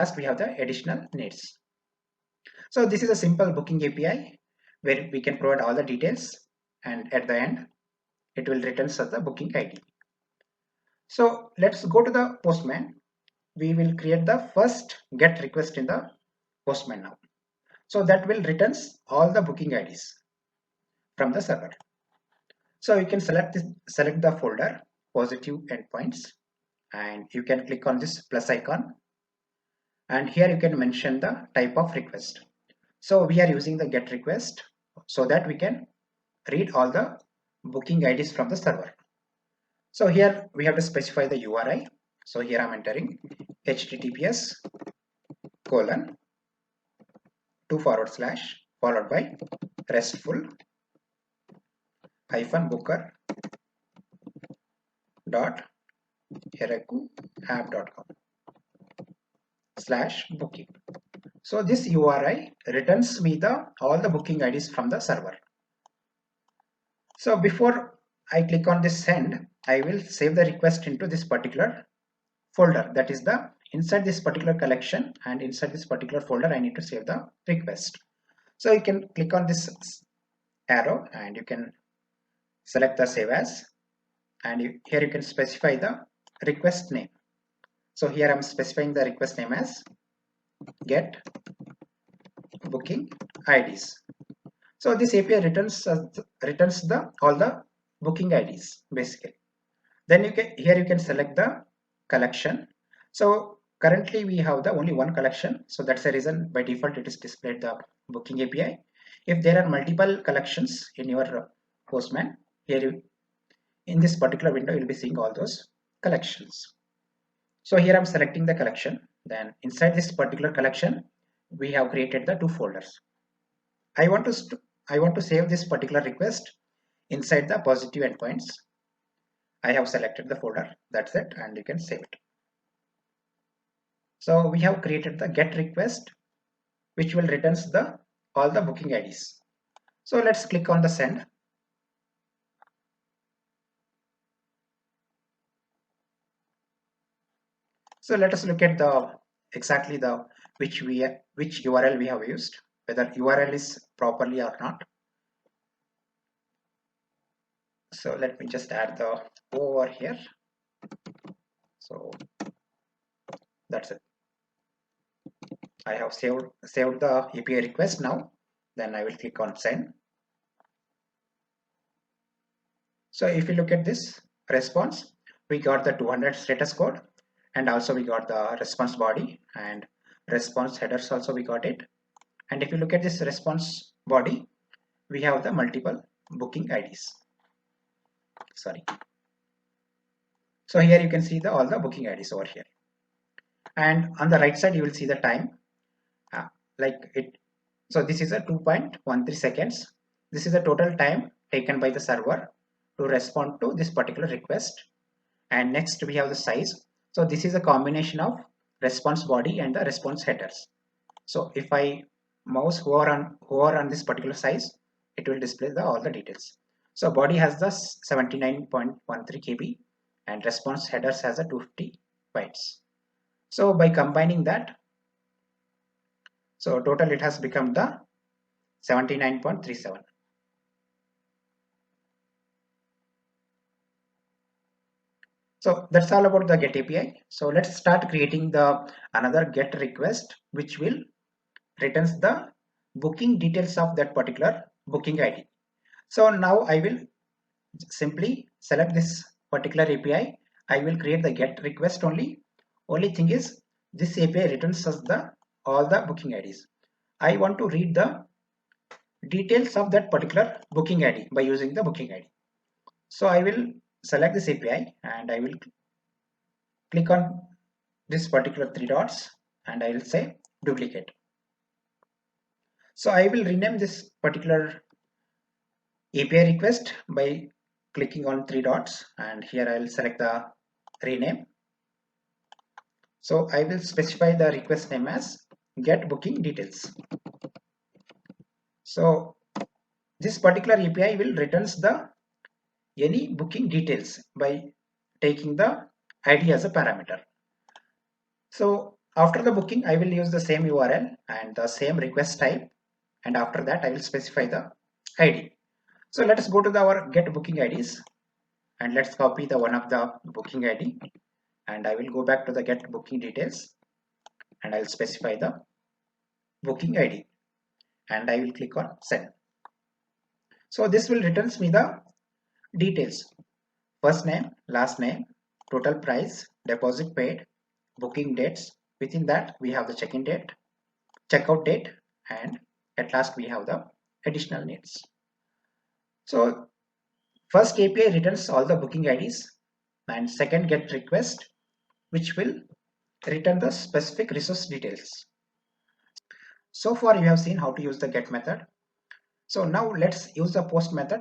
last we have the additional needs. So this is a simple booking API where we can provide all the details, and at the end it will return us the booking ID. So let's go to the Postman. We will create the first get request in the Postman now. So that will returns all the booking IDs from the server. So you can select the folder positive endpoints, and you can click on this plus icon, and here you can mention the type of request. So we are using the get request so that we can read all the booking IDs from the server. So here we have to specify the URI. So here I'm entering https:// followed by restful -booker dot heroku-app.com/booking. So this URI returns me all the booking IDs from the server. So before I click on this send, I will save the request into this particular folder. That is the inside this particular collection, and inside this particular folder I need to save the request. So you can click on this arrow and you can select the save as, and here you can specify the request name. So here I'm specifying the request name as get booking IDs. So this API returns all the booking IDs basically. Then here you can select the collection. So currently we have the only one collection, so that's the reason by default it is displayed the booking API. If there are multiple collections in your Postman, here in this particular window you'll be seeing all those collections. So here I'm selecting the collection. Then inside this particular collection we have created the two folders. I want to save this particular request inside the positive endpoints. I have selected the folder, that's it, and you can save it. So we have created the get request which will returns all the booking IDs. So let's click on the send. So let us look at exactly which URL we have used, whether URL is properly or not. So let me just add the O over here. So that's it. I have saved the API request now. Then I will click on send. So if you look at this response, we got the 200 status code, and also we got the response body and response headers also we got it. And if you look at this response body, we have the multiple booking IDs. Sorry. So here you can see all the booking IDs over here. And on the right side you will see the time. So this is a 2.13 seconds. This is the total time taken by the server to respond to this particular request. And next we have the size. So this is a combination of response body and the response headers. So if I mouse hover on this particular size, it will display all the details. So body has the 79.13 KB and response headers has a 250 bytes. So by combining that, so total it has become the 79.37. So that's all about the get API. So let's start creating another get request which will returns the booking details of that particular booking ID. So now I will simply select this particular API. I will create the get request only. Only thing is this API returns us all the booking IDs. I want to read the details of that particular booking ID by using the booking ID. So I will select this API and I will click on this particular three dots and I will say duplicate. So I will rename this particular API request by clicking on three dots, and here I will select the rename. So I will specify the request name as get booking details. So this particular API will returns any booking details by taking the ID as a parameter. So After the booking, I will use the same URL and the same request type, and after that I will specify the ID. So let's go to our get booking IDs, and let's copy the one of the booking ID, and I will go back to the get booking details, and I will specify the booking ID, and I will click on send. So this will returns me the details: first name, last name, total price, deposit paid, booking dates. Within that we have the check-in date, checkout date, and at last we have the additional needs. So first API returns all the booking IDs, and second get request, which will return the specific resource details. So far you have seen how to use the get method. So now let's use the post method.